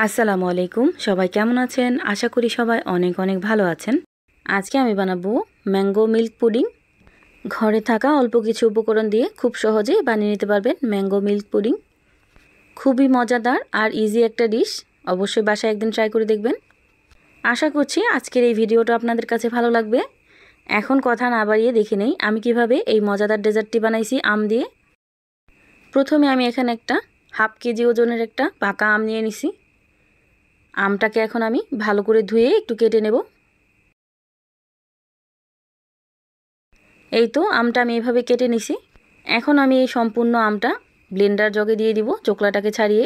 আসসালামু আলাইকুম। সবাই কেমন আছেন? আশা করি সবাই অনেক অনেক ভালো আছেন। আজকে আমি বানাবো ম্যাঙ্গো মিল্ক পুডিং। ঘরে থাকা অল্প কিছু উপকরণ দিয়ে খুব সহজেই বানিয়ে নিতে পারবেন ম্যাঙ্গো মিল্ক পুডিং। খুবই মজাদার আর ইজি একটা ডিশ। অবশ্যই বাসায় একদিন ট্রাই করে দেখবেন। আশা করছি আজকের এই ভিডিওটা আপনাদের কাছে ভালো লাগবে। এখন কথা না বাড়িয়ে দেখে নেই আমি কিভাবে এই মজাদার ডেজার্টটি বানাইছি আম দিয়ে। প্রথমে আমি এখানে একটা হাফ কেজি ওজনের একটা পাকা আম নিয়ে নিছি। আমটাকে এখন আমি ভালো করে ধুয়ে একটু কেটে নেব। এই তো আমটা আমি এইভাবে কেটে নিছি। এখন আমি এই সম্পূর্ণ আমটা ব্লেন্ডার জগে দিয়ে দিব চোকলাটাকে ছাড়িয়ে।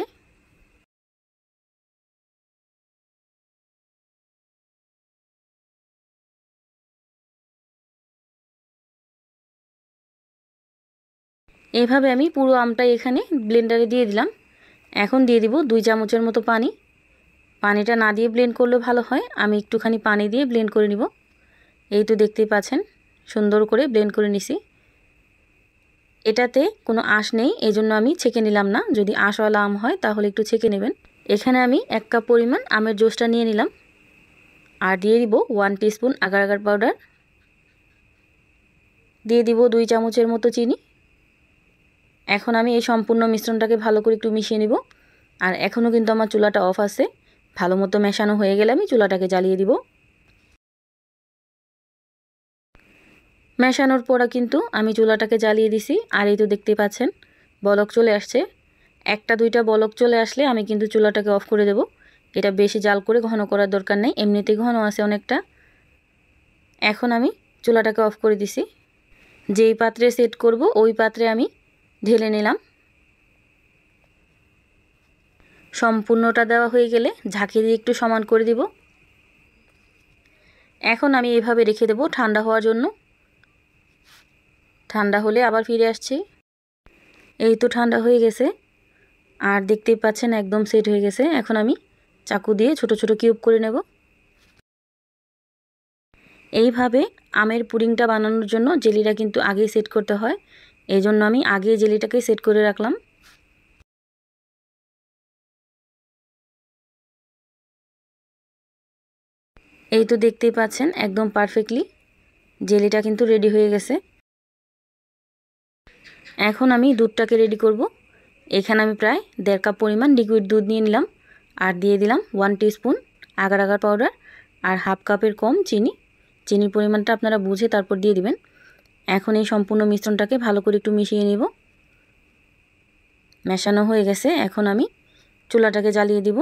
এইভাবে আমি পুরো আমটা এখানে ব্লেন্ডারে দিয়ে দিলাম। এখন দিয়ে দিব 2 চামচের মতো পানি। পানিটা না দিয়ে ব্লেন্ড করলে ভালো হয়, আমি একটুখানি পানি দিয়ে ব্লেন্ড করে নিব। এই তো দেখতেই পাচ্ছেন সুন্দর করে ব্লেন্ড করে নিছি। এটাতে কোনো আঁশ নেই, এজন্য আমি ছেঁকে নিলাম না। যদি আঁশওয়ালা আম হয় তাহলে একটু ছেঁকে নেবেন। এখানে আমি 1 কাপ পরিমাণ আমের জুসটা নিয়ে নিলাম আর দিয়ে দিব 1 টিস্পুন আগার আগার পাউডার। দিয়ে দিব 2 চামচের মতো চিনি। এখন আমি এই সম্পূর্ণ মিশ্রণটাকে ভালো করে একটু মিশিয়ে নিব। আর এখনও কিন্তু আমার চুলাটা অফ আছে। ভালো মতো মেশানো হয়ে গেলে আমি চুলাটাকে জ্বালিয়ে দিব। মেশানোর পর কিন্তু আমি চুলাটাকে জ্বালিয়ে দিছি। আর এই তো দেখতে পাচ্ছেন বলক চলে আসছে। 1টা 2টা বলক চলে আসলে আমি কিন্তু চুলাটাকে অফ করে দেব। এটা বেশি জাল করে ঘন করার দরকার নেই, এমনিতেই ঘন আছে অনেকটা। এখন আমি চুলাটাকে অফ করে দিছি। যেই পাত্রে সেট করব ওই পাত্রে আমি ঢেলে নিলাম। সম্পূর্ণটা দেওয়া হয়ে গেলে ঝাঁকি দিয়ে একটু সমান করে দিব। এখন আমি এইভাবে রেখে দেব ঠান্ডা হওয়ার জন্য। ঠান্ডা হলে আবার ফিরে আসছি। এই তো ঠান্ডা হয়ে গেছে আর দেখতেই পাচ্ছেন একদম সেট হয়ে গেছে। এখন আমি চাকু দিয়ে ছোট ছোট কিউব করে নেব। এইভাবে আমের পুডিংটা বানানোর জন্য জেলিটা কিন্তু আগেই সেট করতে হয়, এই জন্য আমি আগে জেলিটাকে সেট করে রাখলাম। এই তো দেখতেই পাচ্ছেন একদম পারফেক্টলি জেলিটা কিন্তু রেডি হয়ে গেছে। এখন আমি দুধটাকে রেডি করব। এখানে আমি প্রায় 1.5 কাপ পরিমাণ লিকুইড দুধ নিয়ে নিলাম আর দিয়ে দিলাম 1 টিস্পুন আগার আগার পাউডার আর হাফ কাপের কম চিনি। চিনির পরিমাণটা আপনারা বুঝে তারপর দিয়ে দিবেন। এখন এই সম্পূর্ণ মিশ্রণটাকে ভালো করে একটু মিশিয়ে নেব। মেশানো হয়ে গেছে। এখন আমি চুলাটাকে জ্বালিয়ে দিব।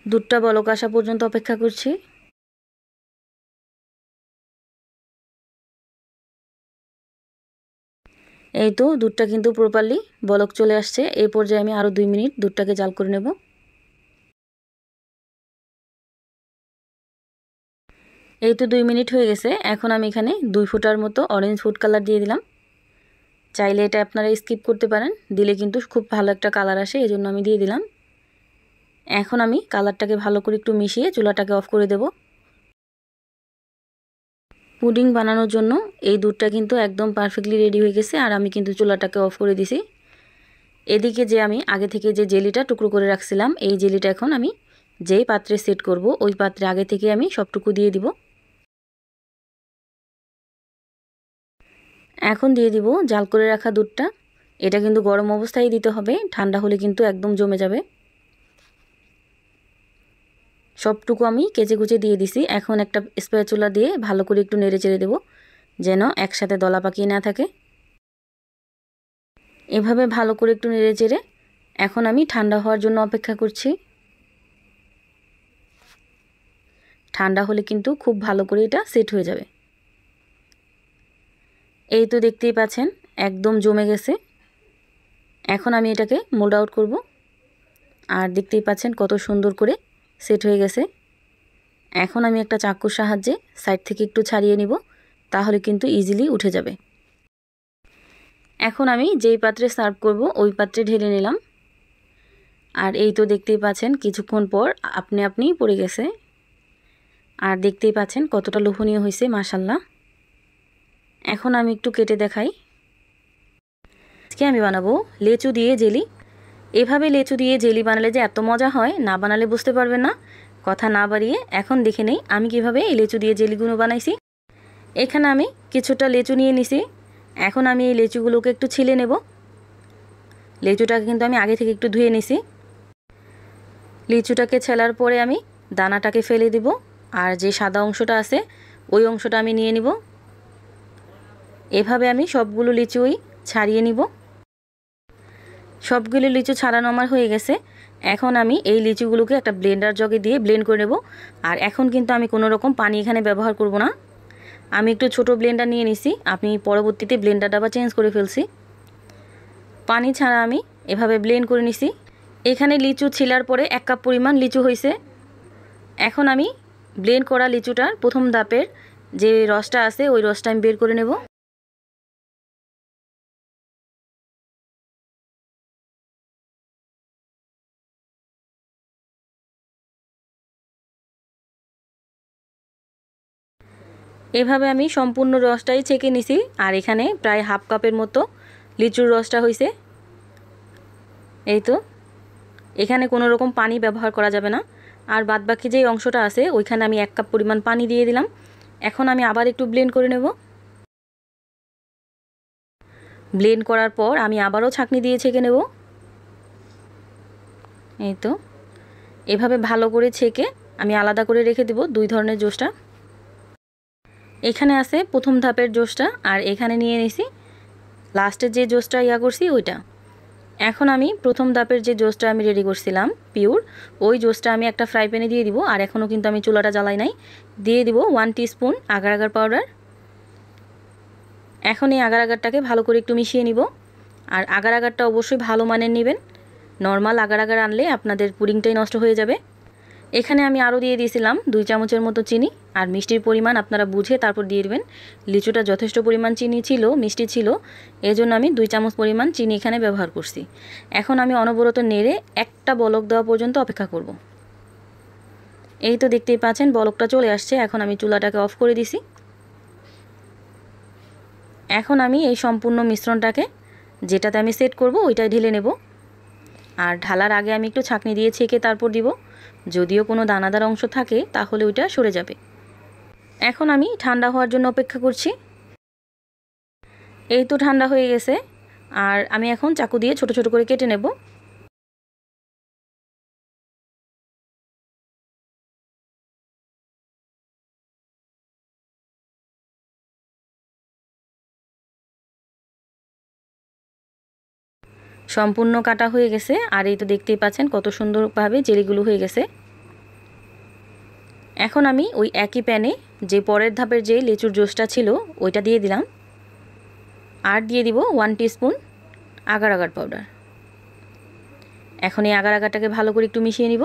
দুধটা বলক আসা পর্যন্ত অপেক্ষা করছি। এই তো দুধটা কিন্তু প্রপারলি বলক চলে আসছে। এই পর্যায়ে আমি আরও 2 মিনিট দুধটাকে জাল করে নেব। এই তো 2 মিনিট হয়ে গেছে। এখন আমি এখানে 2 ফোঁটার মতো অরেঞ্জ ফুড কালার দিয়ে দিলাম। চাইলে এটা আপনারা স্কিপ করতে পারেন, দিলে কিন্তু খুব ভালো একটা কালার আসে, এই জন্য আমি দিয়ে দিলাম। এখন আমি কালারটাকে ভালো করে একটু মিশিয়ে চুলাটাকে অফ করে দেব। পুডিং বানানোর জন্য এই দুধটা কিন্তু একদম পারফেক্টলি রেডি হয়ে গেছে আর আমি কিন্তু চুলাটাকে অফ করে দিছি। এদিকে যে আমি আগে থেকে যে জেলিটা টুকরো করে রাখছিলাম, এই জেলিটা এখন আমি যেই পাত্রে সেট করব ওই পাত্রে আগে থেকে আমি সবটুকু দিয়ে দিব। এখন দিয়ে দিব জাল করে রাখা দুধটা। এটা কিন্তু গরম অবস্থায় দিতে হবে, ঠান্ডা হলে কিন্তু একদম জমে যাবে। সবটুকু আমি কেচে কুচে দিয়ে দিছি। এখন একটা স্প্যাচুলা দিয়ে ভালো করে একটু নেড়ে চেড়ে দেবো যেন একসাথে দলা পাকিয়ে না থাকে। এভাবে ভালো করে একটু নেড়ে চেড়ে এখন আমি ঠান্ডা হওয়ার জন্য অপেক্ষা করছি। ঠান্ডা হলে কিন্তু খুব ভালো করে এটা সেট হয়ে যাবে। এই তো দেখতেই পাচ্ছেন একদম জমে গেছে। এখন আমি এটাকে মোল্ড আউট করব। আর দেখতেই পাচ্ছেন কত সুন্দর করে সেট হয়ে গেছে। এখন আমি একটা চাকুর সাহায্যে সাইড থেকে একটু ছাড়িয়ে নিব, তাহলে কিন্তু ইজিলি উঠে যাবে। এখন আমি যেই পাত্রে সার্ভ করব ওই পাত্রে ঢেলে নিলাম। আর এই তো দেখতেই পাচ্ছেন কিছুক্ষণ পর আপনি আপনিই পড়ে গেছে। আর দেখতেই পাচ্ছেন কতটা লোভনীয় হয়েছে মাশাআল্লাহ। এখন আমি একটু কেটে দেখাই। আজকে আমি বানাবো লেচু দিয়ে জেলি। এভাবে লেচু দিয়ে জেলি বানালে যে এত মজা হয়, না বানালে বুঝতে পারবেন না। কথা না বাড়িয়ে এখন দেখে নেই আমি কিভাবে এই লেচু দিয়ে জেলিগুলো বানাইছি। এখানে আমি কিছুটা লেচু নিয়ে নিছি। এখন আমি এই লেচুগুলোকে একটু ছিলে নেব। লেচুটাকে কিন্তু আমি আগে থেকে একটু ধুয়ে নিছি। লিচুটাকে ছেলার পরে আমি দানাটাকে ফেলে দিব, আর যে সাদা অংশটা আছে ওই অংশটা আমি নিয়ে নিব। এভাবে আমি সবগুলো লিচুই ছাড়িয়ে নিব। সবগুলো লিচু ছাড়ানো আমার হয়ে গেছে। এখন আমি এই লিচুগুলোকে একটা ব্লেন্ডার জগে দিয়ে ব্লেন্ড করে নেব। আর এখন কিন্তু আমি কোনো রকম পানি এখানে ব্যবহার করব না। আমি একটু ছোট ব্লেন্ডার নিয়ে নিছি, আমি পরবর্তীতে ব্লেন্ডারটা আবার চেঞ্জ করে ফেলছি। পানি ছাড়া আমি এভাবে ব্লেন্ড করে নিছি। এখানে লিচু ছিলার পরে 1 কাপ পরিমাণ লিচু হয়েছে। এখন আমি ব্লেন্ড করা লিচুটার প্রথম ধাপের যে রসটা আছে ওই রসটা আমি বের করে নেব। এভাবে আমি সম্পূর্ণ রসটাই ছেঁকে নিছি। আর এখানে প্রায় হাফ কাপের মতো লিচুর রসটা হয়েছে। এই তো, এখানে কোনো রকম পানি ব্যবহার করা যাবে না। আর বাদবাকি যে অংশটা আছে ওইখানে আমি 1 কাপ পরিমাণ পানি দিয়ে দিলাম। এখন আমি আবার একটু ব্লেন্ড করে নেব। ব্লেন্ড করার পর আমি আবারও ছাঁকনি দিয়ে ছেঁকে নেব। এই তো, এভাবে ভালো করে ছেঁকে আমি আলাদা করে রেখে দেব 2 ধরনের জুসটা। এখানে আছে প্রথম ধাপের জুসটা, আর এখানে নিয়ে নিছি লাস্টের যে জুসটা করছি ওইটা। এখন আমি প্রথম ধাপের যে জুসটা আমি রেডি করছিলাম পিওর, ওই জুসটা আমি একটা ফ্রাই প্যানে দিয়ে দিব। আর এখনও কিন্তু আমি চুলাটা জ্বালাই নাই। দিয়ে দিব 1 টিস্পুন আগার আগার পাউডার। এখন এই আগার আগারটাকে ভালো করে একটু মিশিয়ে নিব। আর আগার আগারটা অবশ্যই ভালো মানের নেবেন, নর্মাল আগার আগার আনলে আপনাদের পুডিংটাই নষ্ট হয়ে যাবে। এখানে আমি আরও দিয়ে দিয়েছিলাম 2 চামচের মতো চিনি। আর মিষ্টির পরিমাণ আপনারা বুঝে তারপর দিয়ে দেবেন। লিচুটা যথেষ্ট পরিমাণ চিনি ছিল, মিষ্টি ছিল, এজন্য আমি 2 চামচ পরিমাণ চিনি এখানে ব্যবহার করছি। এখন আমি অনবরত নেড়ে একটা বলক দেওয়া পর্যন্ত অপেক্ষা করব। এই তো দেখতেই পাচ্ছেন বলকটা চলে আসছে। এখন আমি চুলাটাকে অফ করে দিছি। এখন আমি এই সম্পূর্ণ মিশ্রণটাকে যেটাতে আমি সেট করব ওইটাই ঢেলে নেব। আর ঢালার আগে আমি একটু ছাঁকনি দিয়ে ছেঁকে তারপর দিব। যদিও কোনো দানাদার অংশ থাকে তাহলে ওইটা সরে যাবে। এখন আমি ঠান্ডা হওয়ার জন্য অপেক্ষা করছি। এই তো ঠান্ডা হয়ে গেছে। আর আমি এখন চাকু দিয়ে ছোট ছোট করে কেটে নেব। সম্পূর্ণ কাটা হয়ে গেছে। আর এই তো দেখতেই পাচ্ছেন কত সুন্দরভাবে জেলিগুলো হয়ে গেছে। এখন আমি ওই একই প্যানে যে পরের ধাপের যে লিচুর জুসটা ছিল ওইটা দিয়ে দিলাম। আর দিয়ে দিব 1 টিস্পুন আগার আগার পাউডার। এখন এই আগার আগারটাকে ভালো করে একটু মিশিয়ে নিব।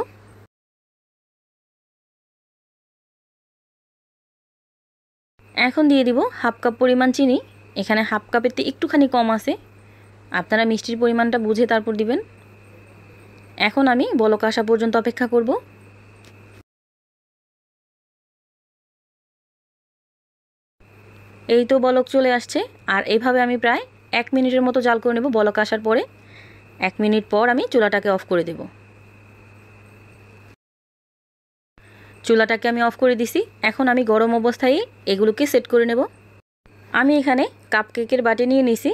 এখন দিয়ে দিব হাফ কাপ পরিমাণ চিনি। এখানে হাফ কাপের থেকে একটুখানি কম আছে, আপনারা মিষ্টির পরিমাণটা বুঝে তারপর দিবেন। এখন আমি বলক আসা পর্যন্ত অপেক্ষা করব। এই তো বলক চলে আসছে। আর এইভাবে আমি প্রায় 1 মিনিটের মতো জাল করে নেব। বলক আসার পরে 1 মিনিট পর আমি চুলাটাকে অফ করে দেব। চুলাটাকে আমি অফ করে দিছি। এখন আমি গরম অবস্থায় এগুলোকে সেট করে নেব। আমি এখানে কাপকেকের বাটি নিয়ে নিছি।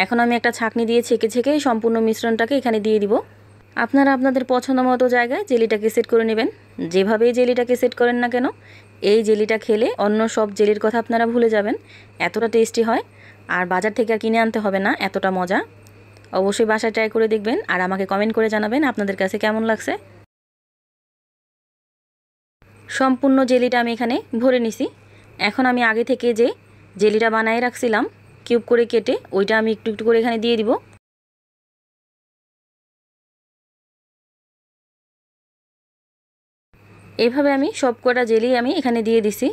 এখন আমি একটা ছাঁকনি দিয়ে ছেঁকে ছেঁকে সম্পূর্ণ মিশ্রণটাকে এখানে দিয়ে দিব। আপনারা আপনাদের পছন্দ মতো জায়গায় জেলিটাকে সেট করে নেবেন। যেভাবেই জেলিটাকে সেট করেন না কেন, এই জেলিটা খেলে অন্য সব জেলির কথা আপনারা ভুলে যাবেন। এতটা টেস্টি হয়। আর বাজার থেকে আর কিনে আনতে হবে না, এতটা মজা। অবশ্যই বাসায় ট্রাই করে দেখবেন আর আমাকে কমেন্ট করে জানাবেন আপনাদের কাছে কেমন লাগছে। সম্পূর্ণ জেলিটা আমি এখানে ভরে নিছি। এখন আমি আগে থেকে যে জেলিটা বানিয়ে রাখছিলাম কিউব করে কেটে, ওইটা আমি একটু একটু করে এখানে দিয়ে দিব। এভাবে আমি সব কটা জেলি আমি এখানে দিয়ে দিছি।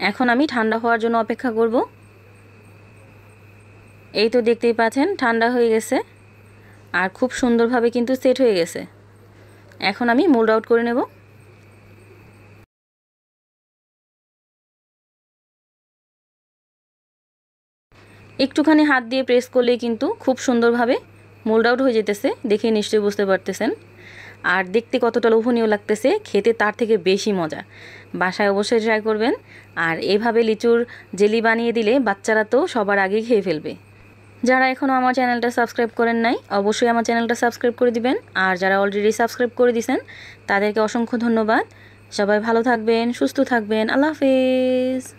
এখন আমি ঠান্ডা হওয়ার জন্য অপেক্ষা করব। এই তো দেখতেই পাচ্ছেন ঠান্ডা হয়ে গেছে। আর খুব সুন্দরভাবে কিন্তু সেট হয়ে গেছে। এখন আমি মোল্ড আউট করে নেব। একটুখানি হাত দিয়ে প্রেস করলেই কিন্তু খুব সুন্দরভাবে মোল্ড আউট হয়ে যেতেছে, দেখে নিশ্চয়ই বুঝতে পারতেছেন। আর দেখতে কতটা লোভনীয় লাগতেছে, খেতে তার থেকে বেশি মজা। বাসায় অবশ্যই ট্রাই করবেন। আর এভাবে লিচুর জেলি বানিয়ে দিলে বাচ্চারা তো সবার আগেই খেয়ে ফেলবে। যারা এখনও আমার চ্যানেলটা সাবস্ক্রাইব করেন নাই অবশ্যই আমার চ্যানেলটা সাবস্ক্রাইব করে দিবেন। আর যারা অলরেডি সাবস্ক্রাইব করে দিয়েছেন তাদেরকে অসংখ্য ধন্যবাদ। সবাই ভালো থাকবেন, সুস্থ থাকবেন। আল্লাহ হাফেজ।